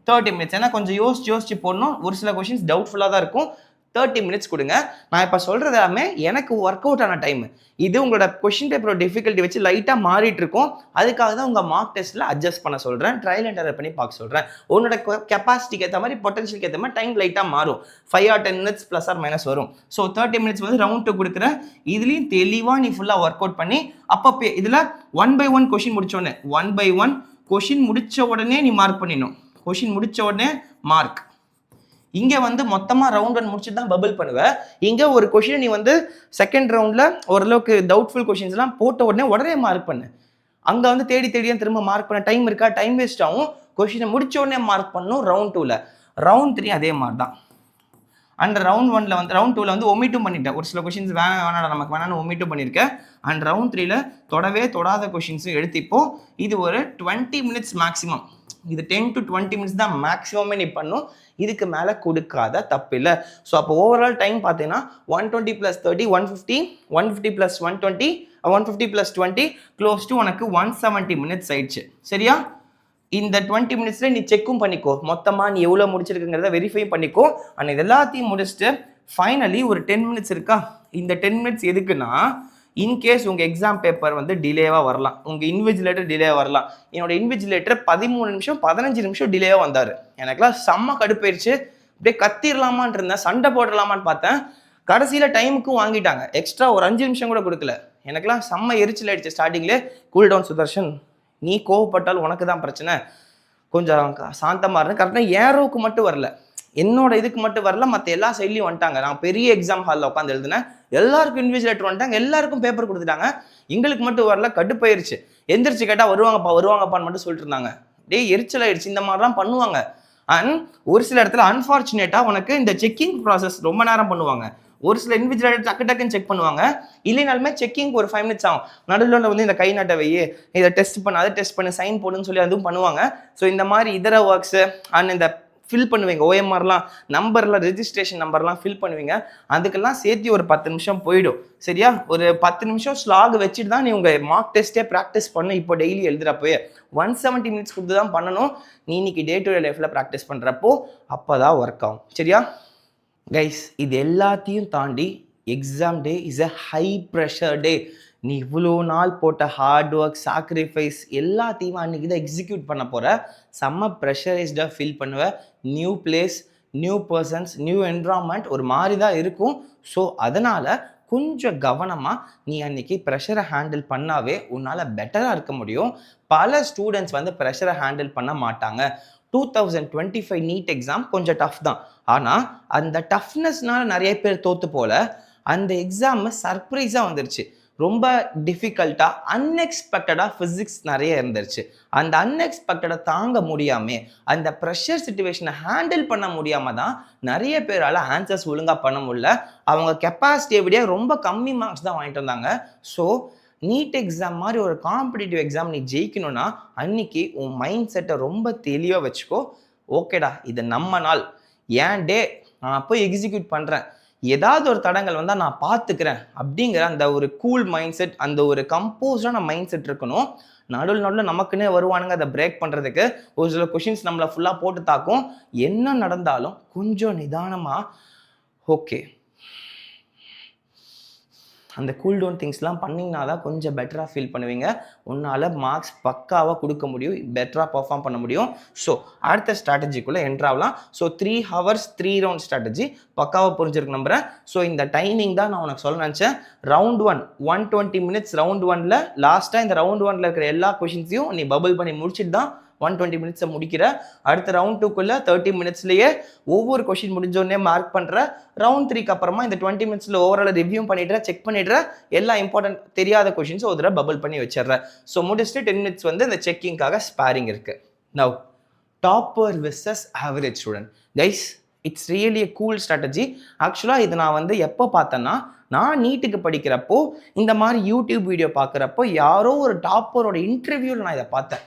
30 மினிட்ஸ், ஏன்னா கொஞ்சம் யோசிச்சு போடணும். ஒரு சில கொஷின்ஸ் டவுட்ஃபுல்லாக தான் இருக்கும். 30 மினிட்ஸ் கொடுங்க. நான் இப்போ சொல்கிறது எல்லாமே எனக்கு ஒர்க் அவுட் ஆன டைம். இது உங்களோட கொஷின் பேப்பரோட டிஃபிகல்ட்டி வச்சு லைட்டாக மாறிட்டு இருக்கும். அதுக்காக தான் உங்கள் மார்க் டெஸ்ட்டில் அட்ஜஸ்ட் பண்ண சொல்கிறேன், ட்ரையல் அண்ட் எரர் பண்ணி பார்க்க சொல்கிறேன். உன்னோட கெப்பாசிட்டிக்கு ஏற்ற மாதிரி, பொட்டன்ஷியலுக்கு ஏற்ற மாதிரி டைம் லைட்டாக மாறும். 5 or 10 minutes plus or minus வரும். ஸோ 30 மினிட்ஸ் வந்து ரவுண்ட் 2 கொடுக்குற. இதுலேயும் தெளிவாக நீ ஃபுல்லாக ஒர்க் அவுட் பண்ணி அப்போ இதில் 1 by 1 கொஷின் முடிச்சோடனே 1 by 1 கொஷின் முடித்த உடனே நீ மார்க் பண்ணிடணும். கொஷின் முடித்த உடனே மார்க். இங்கே வந்து மொத்தமாக ரவுண்ட் 1 முடிச்சுட்டு தான் பபிள் பண்ணுவேன். இங்கே ஒரு கொஷினை நீ வந்து செகண்ட் ரவுண்டில் ஓரளவுக்கு டவுட்ஃபுல் கொஷின்ஸ்லாம் போட்ட உடனே மார்க் பண்ணு. அங்கே வந்து தேடியாக திரும்ப மார்க் பண்ண டைம் இருக்கா, டைம் வேஸ்ட் ஆகும். கொஷினை முடிச்ச உடனே மார்க் பண்ணணும் ரவுண்ட் 2ல். ரவுண்ட் 3 அதே மாதிரி தான். அண்ட் ரவுண்ட் 1ல் வந்து ரவுண்ட் 2ல் வந்து ஒமிட்டும் பண்ணிட்டேன். ஒரு சில கொஷின்ஸ் வேணாடா நமக்கு வேணான்னு ஒமிட்டும் பண்ணியிருக்கேன். அண்ட் ரவுண்ட் 3ல் தொடாத கொஷின்ஸும் எடுத்துப்போ. இது ஒரு 20 மினிட்ஸ் மேக்ஸிமம். இது 10 to 20 மினிட்ஸ் தான் மேக்ஸிமமே நீ பண்ணும். இதுக்கு மேலே கொடுக்காத தப்பு இல்லை. ஸோ அப்போ ஓவரால் டைம் பார்த்தீங்கன்னா 120 + 30 150, 150 + 120, 150 + 20 க்ளோஸ் டு உனக்கு 170 மினிட்ஸ் ஆயிடுச்சு. சரியா? இந்த 20 மினிட்ஸில் நீ செக்கும் பண்ணிக்கோ, மொத்தமாக நீ எவ்வளோ முடிச்சிருக்குங்கிறத வெரிஃபை பண்ணிக்கோ. அண்ட் இது எல்லாத்தையும் முடிச்சுட்டு ஃபைனலி ஒரு 10 மினிட்ஸ் இருக்கா. இந்த 10 மினிட்ஸ் எதுக்குன்னா, இன்கேஸ் உங்கள் எக்ஸாம் பேப்பர் வந்து டிலேவாக வரலாம், உங்கள் இன்விஜிலேட்டர் டிலேவாக வரலாம். என்னோட இன்விஜிலேட்டர் 13 நிமிஷம் 15 நிமிஷம் டிலேவாக வந்தார். எனக்குலாம் செம்ம கடுப்பாயிருச்சு. அப்படியே கத்திரலாமான் இருந்தேன், சண்டை போடலாமான்னு பார்த்தேன். கடைசியில் டைமுக்கும் வாங்கிட்டாங்க. எக்ஸ்ட்ரா ஒரு 5 நிமிஷம் கூட கொடுக்கல. எனக்குலாம் செம்ம எரிச்சல் ஆயிடுச்சு ஸ்டார்டிங்லேயே. கூல் டவுன் சுதர்ஷன், நீ கோவப்பட்டால் உனக்கு தான் பிரச்சனை, கொஞ்சம் சாந்தமாக இருந்து. கரெக்டாக என் ரோவுக்கு மட்டும் வரல, என்னோட இதுக்கு மட்டும் வரல, மற்ற எல்லா சைட்லையும் வந்துட்டாங்க. நான் பெரிய எக்ஸாம் ஹாலில் உட்காந்து எழுதினேன், எல்லாருக்கும் இன்விஜிலேட்டர் வந்துட்டாங்க, எல்லாருக்கும் பேப்பர் கொடுத்துட்டாங்க, எங்களுக்கு மட்டும் வரல. கடுப்பாயிருச்சு. எந்திரிச்சு கேட்டால் வருவாங்கப்பான்னு மட்டும் சொல்லிட்டு இருந்தாங்க. டேய் எரிச்சல் ஆயிடுச்சு. இந்த மாதிரிலாம் பண்ணுவாங்க. அண்ட் ஒரு சில இடத்துல அன்ஃபார்ச்சுனேட்டாக உனக்கு இந்த செக்கிங் ப்ராசஸ் ரொம்ப நேரம் பண்ணுவாங்க. ஒரு சில இன்விஜுவல் டக்குன்னு செக் பண்ணுவாங்க, இல்லைனாலுமே செக்கிங் ஒரு 5 minutes ஆகும். நடுவில் வந்து இந்த கை நாட்டை வையே, இதை டெஸ்ட் பண்ணு, அதை டெஸ்ட் பண்ணு, சைன் போடுன்னு சொல்லி அதுவும் பண்ணுவாங்க. ஸோ இந்த மாதிரி இதர ஒர்க்ஸு அண்ட் இந்த ஃபில் பண்ணுவீங்க, ஓஎம்ஆர்லாம் நம்பர்லாம், ரெஜிஸ்ட்ரேஷன் நம்பர்லாம் ஃபில் பண்ணுவீங்க, அதுக்கெல்லாம் சேர்த்து ஒரு 10 நிமிஷம் போயிடும். சரியா? ஒரு 10 நிமிஷம் ஸ்லாக் வச்சுட்டு தான் நீ உங்கள் மார்க் டெஸ்ட்டே ப்ராக்டிஸ் பண்ணு. இப்போ டெய்லி எழுதுறப்போயே 170 minutes கொடுத்து தான் பண்ணணும். நீ இன்னைக்கு டே டு டே லைஃப்பில் ப்ராக்டிஸ் பண்ணுறப்போ அப்போ தான் ஒர்க் ஆகும். சரியா கைஸ்? இது எல்லாத்தையும் தாண்டி exam day is a high pressure day. நீ இவ்வளோ நாள் போட்ட ஹார்ட் ஒர்க், சாக்ரிஃபைஸ் எல்லாத்தையும் அன்றைக்கி தான் எக்ஸிக்யூட் பண்ண போகிற. செம்ம ப்ரெஷரைஸ்டாக ஃபீல் பண்ணுவேன். New place, new persons, new environment ஒரு மாதிரி தான் இருக்கும். ஸோ அதனால் கொஞ்சம் கவனமாக நீ அன்றைக்கி ப்ரெஷரை ஹேண்டில் பண்ணாவே உன்னால் பெட்டராக இருக்க முடியும். பல ஸ்டூடெண்ட்ஸ் வந்து ப்ரெஷரை ஹேண்டில் பண்ண மாட்டாங்க. 2025 நீட் எக்ஸாம் கொஞ்சம் டஃப் தான். ஆனால் அந்த டஃப்னஸ்னால நிறைய பேர் தோற்று போல, அந்த எக்ஸாம் சர்ப்ரைஸாக வந்துருச்சு. ரொம்ப டிஃபிகல்ட்டாக அன்எக்ஸ்பெக்டடாக ஃபிசிக்ஸ் நிறைய இருந்துருச்சு. அந்த அன்எக்ஸ்பெக்டடை தாங்க முடியாமல், அந்த ப்ரெஷர் சிச்சுவேஷனை ஹேண்டில் பண்ண முடியாமல் தான் நிறைய பேரால் ஆன்சர்ஸ் ஒழுங்காக பண்ண முடியல. அவங்க கெப்பாசிட்டியை விட ரொம்ப கம்மி மார்க்ஸ் தான் வாங்கிட்டு வந்தாங்க. ஸோ நீட் எக்ஸாம் மாதிரி ஒரு காம்படிட்டிவ் எக்ஸாம் நீ ஜெயிக்கணும்னா அன்னைக்கு உன் மைண்ட் செட்டை ரொம்ப தெளிவாக வச்சுக்கோ. ஓகேடா, இது நம்ம நாள், ஏன் டே, நான் போய் எக்ஸிக்யூட் பண்ணுறேன், ஏதாவது ஒரு தடங்கள் வந்தால் நான் பார்த்துக்கிறேன் அப்படிங்கிற அந்த ஒரு கூல் மைண்ட் செட், அந்த ஒரு கம்போஸ்டான மைண்ட் செட் இருக்கணும். நடுவில் நமக்குன்னே வருவானுங்க அதை பிரேக் பண்ணுறதுக்கு. ஒரு சில கொஷின்ஸ் நம்மளை ஃபுல்லாக போட்டு தாக்கும். என்ன நடந்தாலும் கொஞ்சம் நிதானமாக ஓகே, அந்த கூல் டவுன் திங்ஸ்லாம் பண்ணிங்கன்னா தான் கொஞ்சம் பெட்டராக ஃபீல் பண்ணுவீங்க. உன்னால் மார்க்ஸ் பக்காவாக கொடுக்க முடியும், பெட்டராக பர்ஃபார்ம் பண்ண முடியும். ஸோ அடுத்த ஸ்ட்ராட்டஜிக்குள்ளே என்ட்ராகலாம். ஸோ 3 hours 3 round ஸ்ட்ராட்டஜி பக்காவாக புரிஞ்சிருக்கு நம்புகிறேன். ஸோ இந்த டைமிங் தான் நான் உனக்கு சொல்ல நினச்சேன். Round 1 120 minutes. ரவுண்ட் 1ல் லாஸ்ட்டாக இந்த ரவுண்ட் 1ல் இருக்கிற எல்லா கொஷின்ஸையும் நீ பபிள் பண்ணி முடிச்சுட்டு தான் 120 minutes முடிக்கிற. அடுத்த ரவுண்ட் 2க்குள்ள 30 minutesலயே ஒவ்வொரு கொஷின் முடிஞ்சோடனே மார்க் பண்ணுற. ரவுண்ட் 3க்கு அப்புறமா இந்த 20 minutesல ஓவரால் ரிவ்யூ பண்ணிடுற, செக் பண்ணிடுற, எல்லா இம்பார்ட்டன்ட் தெரியாத கொஷின்ஸ் ஒரு தடவை பபிள் பண்ணி வச்சிடுற. ஸோ முடிச்சுட்டு 10 minutes வந்து இந்த செக்கிங்காக ஸ்பாரிங் இருக்கு. Now topper versus average student. Guys, it's really a cool strategy. ஆக்சுவலாக இது நான் வந்து எப்போ பார்த்தேன்னா, நான் நீட்டுக்கு படிக்கிறப்போ இந்த மாதிரி யூடியூப் வீடியோ பார்க்குறப்போ யாரோ ஒரு டாப்பரோட இன்டர்வியூவில் நான் இதை பார்த்தேன்.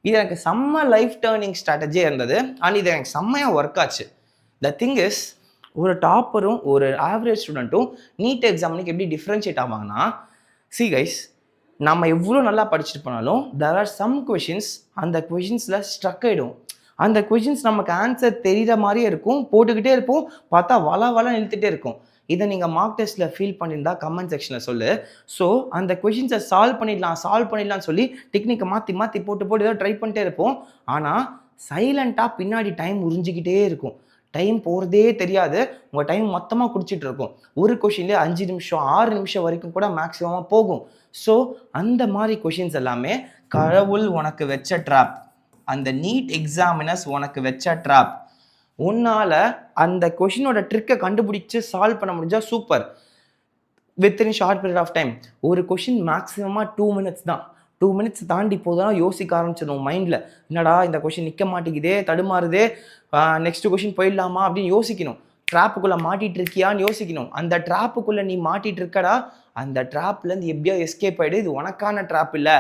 இது எனக்கு செம்ம லைஃப் டேர்னிங் ஸ்ட்ராட்டஜியாக இருந்தது. அண்ட் இது எனக்கு செம்மையாக ஒர்க் ஆச்சு. த திங் இஸ், ஒரு டாப்பரும் ஒரு ஆவரேஜ் ஸ்டூடெண்ட்டும் நீட் எக்ஸாமுக்கு எப்படி டிஃப்ரென்ஷியேட் ஆவாங்கன்னா, சி கைஸ், நம்ம எவ்வளோ நல்லா படிச்சுட்டு போனாலும் தேர் ஆர் சம் கொஷின்ஸ், அந்த கொஷின்ஸில் ஸ்ட்ரக் ஆகிடும். அந்த கொஷின்ஸ் நமக்கு ஆன்சர் தெரிகிற மாதிரியே இருக்கும், போட்டுக்கிட்டே இருப்போம், பார்த்தா வள இழுத்துட்டே இருக்கும். இதை நீங்கள் மார்க் டெஸ்ட்டில் ஃபீல் பண்ணியிருந்தா கமெண்ட் செக்ஷனில் சொல்லு. ஸோ அந்த கொஷின்ஸை சால்வ் பண்ணிடலாம்னு சொல்லி டெக்னிக்கை மாற்றி போட்டு ஏதோ ட்ரை பண்ணிட்டே இருப்போம். ஆனால் சைலண்ட்டாக பின்னாடி டைம் உறிஞ்சிக்கிட்டே இருக்கும். டைம் போகிறதே தெரியாது, உங்கள் டைம் மொத்தமாக குடிச்சிட்டு இருக்கும். ஒரு கொஷின்லேயே 5 நிமிஷம் 6 நிமிஷம் வரைக்கும் கூட மேக்ஸிமமாக போகும். ஸோ அந்த மாதிரி கொஷின்ஸ் எல்லாமே கடவுள் உனக்கு வச்ச ட்ராப், அந்த நீட் எக்ஸாமினர்ஸ் உனக்கு வச்ச ட்ராப். உன்னால் அந்த கொஷினோட ட்ரிக்கை கண்டுபிடிச்சி சால்வ் பண்ண முடிஞ்சால் super, within short period of time. ஒரு கொஷின் மேக்ஸிமமாக 2 minutes தான். 2 minutes தாண்டி போதுனா யோசிக்க ஆரம்பிச்சிடும் மைண்டில். என்னடா இந்த கொஷின் நிற்க மாட்டேங்குதே, தடுமாறுதே, நெக்ஸ்ட் கொஷின் போயிடலாமா அப்படின்னு யோசிக்கணும். ட்ராப்புக்குள்ளே மாட்டிகிட்டு இருக்கியான்னு யோசிக்கணும். அந்த ட்ராப்புக்குள்ளே நீ மாட்டிகிட்டு இருக்கடா, அந்த ட்ராப்லேருந்து எப்படியோ எஸ்கேப் ஆகிடு. இது உனக்கான ட்ராப் இல்லை,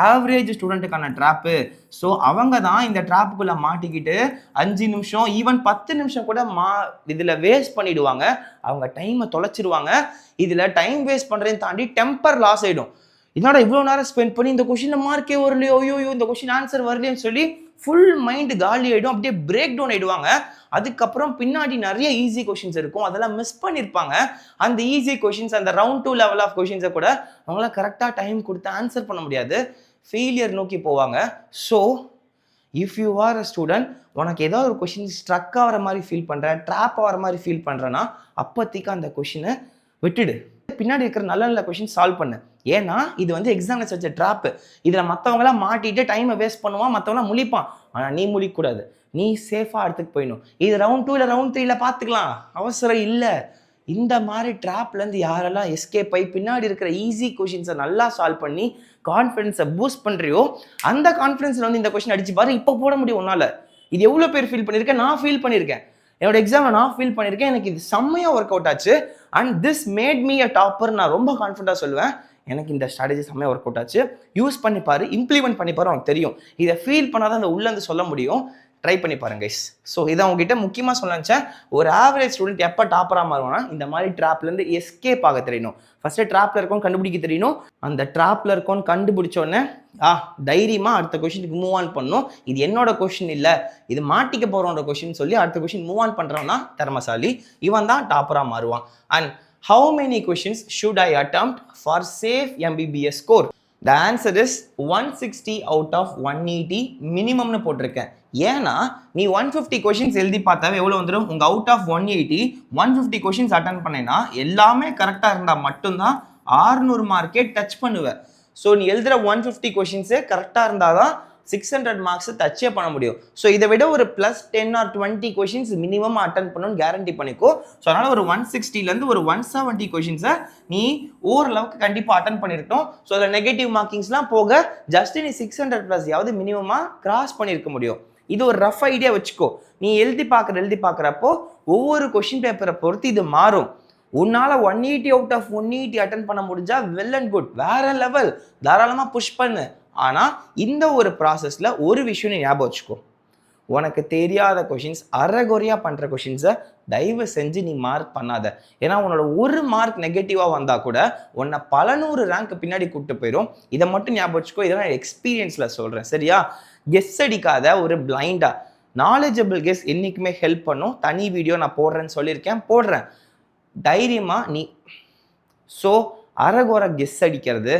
ஆவரேஜ் ஸ்டூடெண்ட்டுக்கான ட்ராப்பு. ஸோ அவங்க தான் இந்த ட்ராப்புக்குள்ளே மாட்டிக்கிட்டு 5 நிமிஷம் ஈவன் 10 நிமிஷம் கூட இதில் வேஸ்ட் பண்ணிவிடுவாங்க. அவங்க டைமை தொலைச்சிடுவாங்க. இதில் டைம் வேஸ்ட் பண்ணுறதையும் தாண்டி டெம்பர் லாஸ் ஆகிடும். இதனால இவ்வளோ நேரம் ஸ்பெண்ட் பண்ணி இந்த கொஷினை மார்க்கே வரலையோ, ஐயோ இந்த கொஷின் ஆன்சர் வரலையோன்னு சொல்லி ஃபுல் மைண்டு காலி ஆகிடும், அப்படியே பிரேக் டவுன் ஆகிடுவாங்க. அதுக்கப்புறம் பின்னாடி நிறைய ஈஸி கொஷின்ஸ் இருக்கும், அதெல்லாம் மிஸ் பண்ணியிருப்பாங்க. அந்த ஈஸி கொஷின்ஸ், அந்த ரவுண்ட் 2 லெவல் ஆஃப் கொஷின்ஸை கூட அவங்களால கரெக்டாக டைம் கொடுத்து ஆன்சர் பண்ண முடியாது, ஃபெயிலியர் நோக்கி போவாங்க. So if you are a student, உனக்கு ஏதாவது ஒரு கொஷின் ஸ்ட்ரக் ஆகிற மாதிரி ஃபீல் பண்ணுறேன், ட்ராப் ஆகிற மாதிரி ஃபீல் பண்ணுறேன்னா அப்போதைக்கு அந்த கொஷினை விட்டுடு. பின்னாடி இருக்கிற நல்ல நல்ல கொஷின் சால்வ் பண்ணு. ஏன்னா இது வந்து எக்ஸாம்ல வச்ச ட்ராப்பு. இதில் மற்றவங்களாம் மாட்டிட்டு டைமை வேஸ்ட் பண்ணுவான், மற்றவங்களாம் முழிப்பான். ஆனால் நீ முழிக்கக்கூடாது. நீ சேஃபாக இடத்துக்கு போயிடணும். இது ரவுண்ட் 2 இல்லை ரவுண்ட் 3ல பார்த்துக்கலாம், அவசரம் இல்லை. இந்த மாதிரி ட்ராப்லேருந்து யாரெல்லாம் எஸ்கேப் ஆகி பின்னாடி இருக்கிற ஈஸி கொஷின்ஸை நல்லா சால்வ் பண்ணி கான்ஃபிடன்ஸை பூஸ்ட் பண்ணுறியோ, அந்த கான்ஃபிடன்ஸில் வந்து இந்த கொஷின் அடிச்சு பாரு, இப்போ போட முடியும் உன்னால். இது எவ்வளோ பேர் ஃபீல் பண்ணியிருக்கேன், நான் ஃபீல் பண்ணியிருக்கேன். என்னோட எக்ஸாமில் நான் ஃபீல் பண்ணியிருக்கேன். எனக்கு இது செம்மையாக ஒர்க் அவுட் ஆச்சு. And this made me a topper. நான் ரொம்ப கான்ஃபிடண்ட்டாக சொல்லுவேன். எனக்கு இந்த ஸ்ட்ராட்டஜி செம்மையாக ஒர்க் அவுட் ஆச்சு. யூஸ் பண்ணிப்பாரு, இம்ப்ளிமெண்ட் பண்ணிப்பாரு, அவனுக்கு தெரியும். இதை ஃபீல் பண்ணாதான் அந்த உள்ளேருந்து சொல்ல முடியும். ட்ரை பண்ணி பாருங்க கைஸ். ஸோ இதை உங்ககிட்ட முக்கியமாக சொல்ல நினச்சேன். ஒரு ஆவரேஜ் ஸ்டூடெண்ட் எப்போ டாப்பராக மாறுவானா, இந்த மாதிரி ட்ராப்லேருந்து எஸ்கேப் ஆக தெரியணும். ஃபஸ்ட்டு ட்ராப்பில் இருக்கோன்னு கண்டுபிடிக்க தெரியணும். அந்த ட்ராப்பில் இருக்கோன்னு கண்டுபிடிச்சோடனே தைரியமாக அடுத்த கொஷினுக்கு மூவ் ஆன் பண்ணணும். இது என்னோட கொஷின் இல்லை, இது மாட்டிக்க போகிறோன்ற கொஷின் சொல்லி அடுத்த கொஷின் மூவ் ஆன் பண்ணுறவனா திறமசாலி. இவன் தான் டாப்பராக மாறுவான். And how many questions should I attempt for safe MBBS score? The answer is 160 out of 180 மினிமம்னு போட்டிருக்கேன். ஏன்னா நீ 150 கொஷின்ஸ் எழுதி பார்த்தாவே எவ்வளோ வந்துடும், உங்கள் அவுட் ஆஃப் 180 150 கொஷின்ஸ் அட்டன் பண்ணேன்னா எல்லாமே கரெக்டாக இருந்தால் மட்டும்தான் 600 மார்க்கே டச் பண்ணுவேன். ஸோ நீ எழுதுகிற 150 கொஷின்ஸே கரெக்டாக இருந்தால் தான் 600 மார்க்ஸை டச்சே பண்ண முடியும். ஸோ இதை விட ஒரு plus 10 or 20 questions minimum attend பண்ணணும்னு கேரண்டி பண்ணிக்கோ. ஸோ அதனால் ஒரு 160லேருந்து ஒரு 170 கொஷின்ஸை நீ ஓரளவுக்கு கண்டிப்பாக அட்டன் பண்ணியிருக்கணும். ஸோ அதில் நெகட்டிவ் மார்க்கிங்ஸ்லாம் போக ஜஸ்ட் நீ 600+ யாவது மினிமமாக கிராஸ் பண்ணியிருக்க முடியும். இது ஒரு ரஃப் ஐடியா வச்சுக்கோ. நீ எழுதி பார்க்குறப்போ ஒவ்வொரு கொஷின் பேப்பரை பொறுத்து இது மாறும். உன்னால் 180 அவுட் ஆஃப் 180 அட்டன் பண்ண முடிஞ்சா வெல் அண்ட் குட், வேற லெவல், தாராளமாக புஷ் பண்ணு. ஆனால் இந்த ஒரு ப்ராசஸில் ஒரு விஷயம் நீ ஞாபகம் வச்சுக்கோ. உனக்கு தெரியாத கொஷின்ஸ், அரைகுறையாக பண்ணுற கொஷின்ஸை தயவு செஞ்சு நீ மார்க் பண்ணாத. ஏன்னா உன்னோட ஒரு மார்க் நெகட்டிவாக வந்தால் கூட உன்னை பல 100 ரேங்க் பின்னாடி கூப்பிட்டு போயிடும். இதை மட்டும் ஞாபகம் வச்சுக்கோ. இதெல்லாம் எக்ஸ்பீரியன்ஸில் சொல்கிறேன், சரியா? கெஸ் அடிக்காத, ஒரு பிளைண்டாக. நாலேஜபிள் கெஸ் என்றைக்குமே ஹெல்ப் பண்ணும். தனி வீடியோ நான் போடுறேன்னு சொல்லியிருக்கேன், போடுறேன். தைரியமாக நீ. ஸோ அரைகுறை கெஸ் அடிக்கிறது,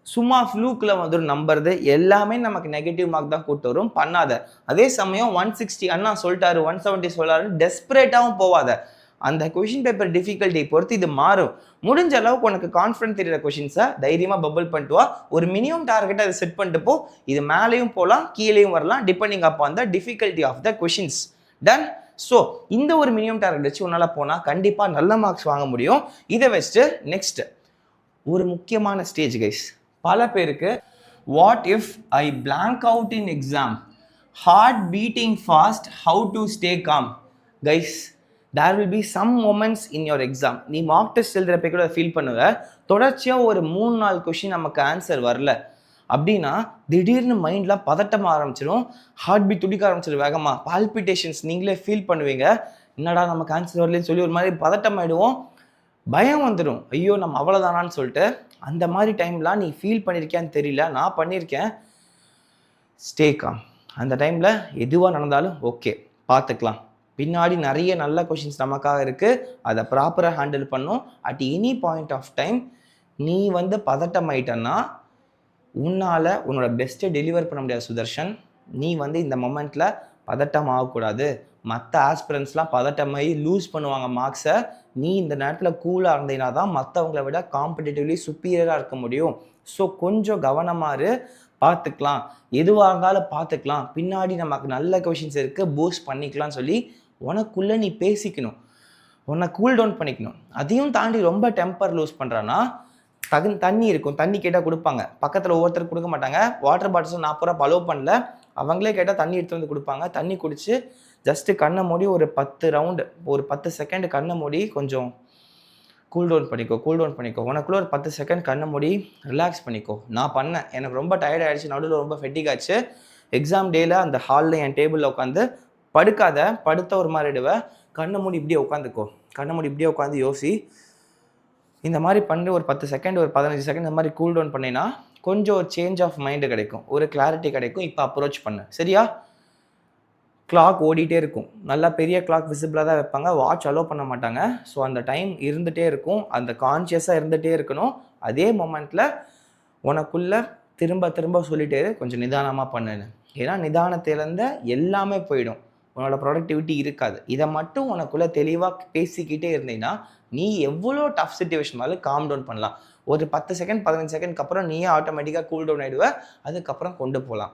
சும்மா ஃப்ளூக்கில் வந்து நம்புறது எல்லாமே நமக்கு நெகட்டிவ் மார்க் தான் கூட்டு வரும். பண்ணாத. அதே சமயம் 160 அண்ணா சொல்லிட்டாரு, 170 சொல்லாரு டெஸ்பரேட்டாகவும் போவாத. அந்த கொஷின் பேப்பர் டிஃபிகல்ட்டி பொறுத்து இது மாறும். முடிஞ்ச அளவுக்கு உனக்கு கான்ஃபிடன்ட் தெரிகிற கொஷின்ஸை தைரியமாக பபிள் பண்ணிட்டு வா. ஒரு மினிமம் டார்கெட்டை அதை செட் பண்ணிட்டு போ. இது மேலேயும் போகலாம், கீழேயும் வரலாம், depending upon the difficulty of the questions. Done. So இந்த ஒரு மினிமம் டார்கெட் வச்சு உன்னால் போனால் கண்டிப்பாக நல்ல மார்க்ஸ் வாங்க முடியும். இதை வச்சுட்டு நெக்ஸ்ட் ஒரு முக்கியமான ஸ்டேஜ் கைஸ். பல பேருக்கு what if I blank out in exam, heart beating fast, how to stay calm. Guys, there will be some moments in your exam. நீ மார்க் டெஸ்ட் எழுதுறப்ப கூட ஃபீல் பண்ணுவ. தொடர்ச்சியாக ஒரு 3-4 கொஷின் நமக்கு ஆன்சர் வரல அப்படின்னா திடீர்னு மைண்ட்லாம் பதட்டமாக ஆரம்பிச்சிடும், ஹார்ட் பீட் துடிக்க ஆரம்பிச்சிடும் வேகமாக, பால்பிட்டேஷன்ஸ் நீங்களே ஃபீல் பண்ணுவீங்க. என்னடா நமக்கு ஆன்சர் வரலன்னு சொல்லி ஒரு மாதிரி பதட்டம் ஆகிடுவோம், பயம் வந்துடும், ஐயோ நம்ம அவ்வளோதானான்னு சொல்லிட்டு. அந்த மாதிரி டைம்லாம் நீ ஃபீல் பண்ணியிருக்கியான்னு தெரியல, நான் பண்ணியிருக்கேன். Stay com. அந்த டைமில் எதுவாக நடந்தாலும் ஓகே பார்த்துக்கலாம், பின்னாடி நிறைய நல்ல கொஷின்ஸ் நமக்காக இருக்குது, அதை ப்ராப்பராக ஹேண்டில் பண்ணும். At any point of time நீ வந்து பதட்டம் ஆயிட்டன்னா உன்னால் உன்னோட பெஸ்ட்டை டெலிவர் பண்ண முடியாது சுதர்ஷன். நீ வந்து இந்த மொமெண்ட்டில் பதட்டம் ஆகக்கூடாது. மற்ற ஆஸ்பிரன்ஸ்லாம் பதட்டமாகி லூஸ் பண்ணுவாங்க மார்க்ஸை. நீ இந்த நேரத்தில் கூலாக இருந்தீங்கன்னா தான் மற்றவங்கள விட காம்படிட்டிவ்லி சுப்பீரியராக இருக்க முடியும். ஸோ கொஞ்சம் கவனமாக பார்த்துக்கலாம், எதுவாக இருந்தாலும் பார்த்துக்கலாம், பின்னாடி நமக்கு நல்ல கொஷின்ஸ் இருக்குது, பூஸ்ட் பண்ணிக்கலாம்னு சொல்லி உனக்குள்ளே நீ பேசிக்கணும், உன்னை கூல் டவுன் பண்ணிக்கணும். அதையும் தாண்டி ரொம்ப டெம்பர் லூஸ் பண்ணுறான்னா தண்ணி இருக்கும், தண்ணி கேட்டால் கொடுப்பாங்க, பக்கத்தில் ஒவ்வொருத்தருக்கு கொடுக்க மாட்டாங்க. வாட்டர் பாட்டில்ஸ் 40 ரூபா அலோவ் பண்ணல, அவங்களே கேட்டால் தண்ணி எடுத்து வந்து கொடுப்பாங்க. தண்ணி குடிச்சு ஜஸ்ட்டு கண்ணை மூடி ஒரு 10 ரவுண்டு, ஒரு 10 செகண்ட் கண்ணை மூடி கொஞ்சம் கூல் டவுன் பண்ணிக்கோ. உனக்குள்ளே ஒரு 10 செகண்ட் கண்ணை மூடி ரிலாக்ஸ் பண்ணிக்கோ. நான் பண்ணேன், எனக்கு ரொம்ப டயர்ட் ஆகிடுச்சு, நடுவில் ரொம்ப ஃபெட்டிக் ஆச்சு. எக்ஸாம் டேயில் அந்த ஹாலில் என் டேபிளில் உட்காந்து படுத்த ஒரு மாதிரி இடுவேன், கண்ணை மூடி இப்படியே உட்காந்து யோசி. இந்த மாதிரி பண்ணி ஒரு 10 செகண்ட், ஒரு 15 செகண்ட் இந்த மாதிரி கூல் டவுன் பண்ணினா கொஞ்சம் ஒரு சேஞ்ச் ஆஃப் மைண்டு கிடைக்கும், ஒரு கிளாரிட்டி கிடைக்கும். இப்போ அப்ரோச் பண்ணு, சரியா? கிளாக் ஓடிட்டே இருக்கும், நல்லா பெரிய கிளாக் விசிபிளாக தான் வைப்பாங்க, வாட்ச் அலோவ் பண்ண மாட்டாங்க. ஸோ அந்த டைம் இருந்துகிட்டே இருக்கும், அந்த கான்ஷியஸாக இருந்துகிட்டே இருக்கணும். அதே மொமெண்ட்டில் உனக்குள்ளே திரும்ப சொல்லிட்டே கொஞ்சம் நிதானமாக பண்ணுன்னு. ஏன்னா நிதானத்திலேருந்து எல்லாமே போயிடும். உன்னோட ப்ரொடக்டிவிட்டி இருக்காது. இதை மட்டும் உனக்குள்ளே தெளிவாக பேசிக்கிட்டே இருந்தீங்கன்னா நீ எவ்வளோ டஃப் சுச்சுவேஷன் மேலே காம் டவுன் பண்ணலாம். ஒரு 10 செகண்ட் 15 செகண்ட்க்கு அப்புறம் நீயே ஆட்டோமேட்டிக்காக கூல் டவுன் ஆகிடுவ. அதுக்கப்புறம் கொண்டு போகலாம்.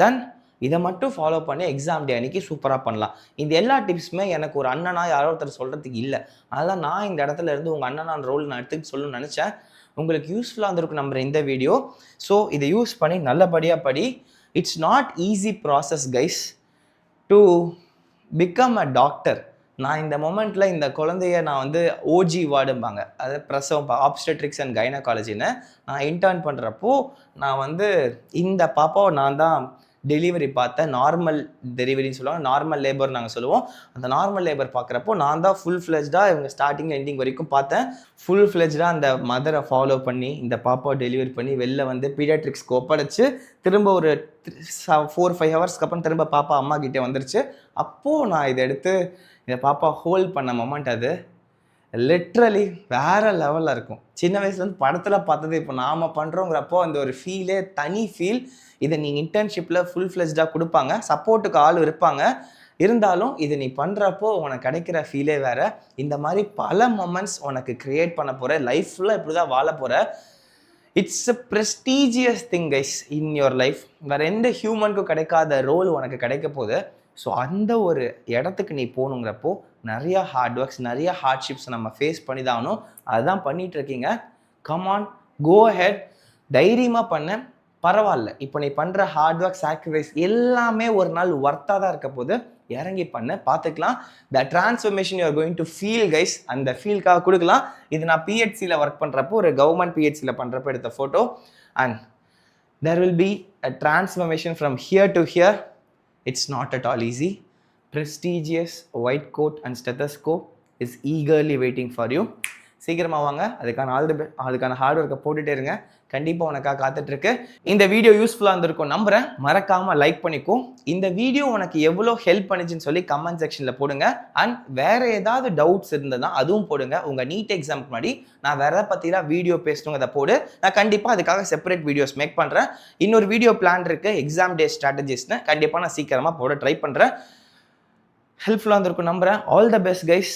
தென் இதை மட்டும் ஃபாலோ பண்ணி எக்ஸாம் டே அன்றைக்கி சூப்பராக பண்ணலாம். இந்த எல்லா டிப்ஸுமே எனக்கு ஒரு அண்ணனா யாரோ ஒருத்தர் சொல்கிறதுக்கு இல்லை. அதனால் நான் இந்த இடத்துல இருந்து உங்கள் அண்ணனான ரோல் நான் எடுத்துக்கிட்டு சொல்லணும்னு நினச்சேன். உங்களுக்கு யூஸ்ஃபுல்லாக இருந்திருக்கும் நம்புற இந்த வீடியோ. ஸோ இதை யூஸ் பண்ணி நல்லபடியாக படி. It's not easy process guys to become a doctor. நான் இந்த மொமெண்ட்டில் இந்த குழந்தைய நான் வந்து ஓஜி வார்டும்பாங்க, அது பிரசவம் ஆப்ஸ்டெட்ரிக்ஸ் அண்ட் கைனகாலஜின்னு நான் இன்டர்ன் பண்ணுறப்போ நான் வந்து இந்த பாப்பாவை நான் தான் டெலிவரி பார்த்தேன். நார்மல் டெலிவரின்னு சொல்லுவாங்க, நார்மல் லேபர் நாங்கள் சொல்லுவோம். அந்த நார்மல் லேபர் பார்க்குறப்போ நான் தான் ஃபுல் ஃப்ளெஜ்டாக இவங்க ஸ்டார்டிங் எண்டிங் வரைக்கும் பார்த்தேன். ஃபுல் ஃப்ளெஜ்டாக அந்த மதரை ஃபாலோ பண்ணி இந்த பாப்பாவை டெலிவரி பண்ணி வெளில வந்து பீடியாட்ரிக்ஸ்க்கு ஒப்படைச்சு திரும்ப ஒரு 4-5 ஹவர்ஸ்க்கு அப்புறம் திரும்ப பாப்பா அம்மா கிட்டே வந்துருச்சு. அப்போது நான் இதை எடுத்து இந்த பாப்பா ஹோல்ட் பண்ண மொமெண்ட் அது லிட்ரலி வேறு லெவலில் இருக்கும். சின்ன வயசுலேருந்து படத்தில் பார்த்தது இப்போ நாம் பண்ணுறோங்கிறப்போ அந்த ஒரு ஃபீலே தனி ஃபீல். இதை நீ இன்டர்ன்ஷிப்பில் ஃபுல் ஃப்ளெஜ்டாக கொடுப்பாங்க, சப்போர்ட்டுக்கு ஆள் இருப்பாங்க. இருந்தாலும் இதை நீ பண்ணுறப்போ உனக்கு கிடைக்கிற ஃபீலே வேறு. இந்த மாதிரி பல மொமெண்ட்ஸ் உனக்கு க்ரியேட் பண்ண போகிற, லைஃப் ஃபுல்லாக இப்படி தான் வாழ போகிற. It's a prestigious thing guys in your life. வேறு எந்த ஹியூமனுக்கும் கிடைக்காத ரோல் உனக்கு கிடைக்க போகுது. ஸோ அந்த ஒரு இடத்துக்கு நீ போகணுங்கிறப்போ நிறையா ஹார்ட் ஒர்க்ஸ், நிறையா ஹார்ட்ஷிப்ஸ் நம்ம ஃபேஸ் பண்ணி தான் ஆகணும். அதுதான் பண்ணிகிட்ருக்கீங்க. கமான், கோ ஹெட், தைரியமாக பண்ண. பரவாயில்ல, இப்போ நீ பண்ணுற ஹார்ட் ஒர்க், சாக்ரிஃபைஸ் எல்லாமே ஒரு நாள் ஒர்த்தாக தான் இருக்க போது. இறங்கி பண்ண பார்த்துக்கலாம். த transformation you are going to feel guys, அந்த ஃபீல்காக கொடுக்கலாம். இது நான் பிஹெச்சியில் ஒர்க் பண்ணுறப்போ, ஒரு கவர்மெண்ட் பிஹெச்சியில் பண்ணுறப்போ எடுத்த photo. And there will be a transformation from here to here. It's not at all easy. Prestigious white coat and stethoscope is eagerly waiting for you. சீக்கிரமாக வாங்க, அதுக்கான ஹார்ட் ஒர்க்கை போட்டுகிட்டே இருங்க. கண்டிப்பாக உனக்காக காத்துட்ருக்கு. இந்த வீடியோ யூஸ்ஃபுல்லாக இருந்திருக்கும் நம்புகிறேன். மறக்காமல் லைக் பண்ணிக்கும். இந்த வீடியோ உனக்கு எவ்வளோ ஹெல்ப் பண்ணிச்சுன்னு சொல்லி கமெண்ட் செக்ஷனில் போடுங்க. அண்ட் வேறு ஏதாவது டவுட்ஸ் இருந்ததுன்னா அதுவும் போடுங்க. உங்கள் நீட் எக்ஸாமுக்கு முன்னாடி நான் வேறு எதை பற்றிலாம் வீடியோ பேசணுங்கிறத போடு. நான் கண்டிப்பாக அதுக்காக செப்பரேட் வீடியோஸ் மேக் பண்ணுறேன். இன்னொரு வீடியோ பிளான் இருக்குது, எக்ஸாம் டே ஸ்ட்ராட்டஜிஸ்னு. கண்டிப்பாக நான் சீக்கிரமாக போட ட்ரை பண்ணுறேன். ஹெல்ப்ஃபுல்லாக இருந்திருக்கும் நம்புகிறேன். All the best guys.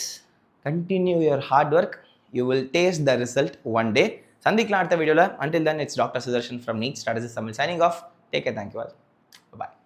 Continue your hard work. You will taste the result one day. சந்திக்கலாம் அடுத்த வீடியோவில். Until then, it's Dr. Sudarshan from NEET Strategies Tamil signing off. Take care. Thank you all. Bye-bye.